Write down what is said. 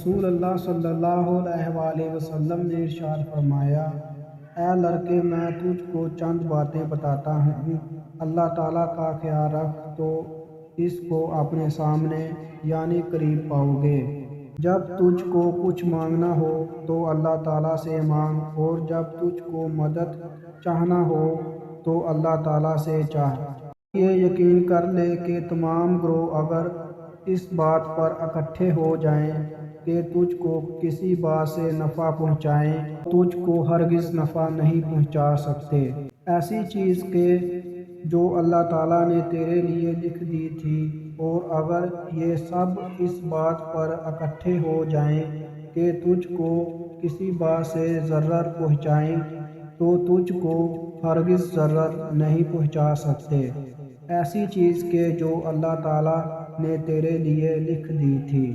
رسول اللہ صلی اللہ علیہ وآلہ وسلم نے ارشاد فرمایا، اے لڑکے، میں تجھ کو چند باتیں بتاتا ہوں، اللہ تعالیٰ کا خیال رکھ تو اس کو اپنے سامنے یعنی قریب پاؤ گے۔ جب تجھ کو کچھ مانگنا ہو تو اللہ تعالیٰ سے مانگ، اور جب تجھ کو مدد چاہنا ہو تو اللہ تعالیٰ سے چاہ۔ یہ یقین کر لے کہ تمام گروہ اگر اس بات پر اکٹھے ہو جائیں کہ تجھ کو کسی بات سے نفع پہنچائیں، تجھ کو ہرگز نفع نہیں پہنچا سکتے، ایسی چیز کہ جو اللہ تعالیٰ نے تیرے لیے لکھ دی تھی۔ اور اگر یہ سب اس بات پر اکٹھے ہو جائیں کہ تجھ کو کسی بات سے ضرر پہنچائیں تو تجھ کو ہرگز ضرر نہیں پہنچا سکتے، ایسی چیز کہ جو اللہ تعالیٰ نے تیرے لیے لکھ دی تھی۔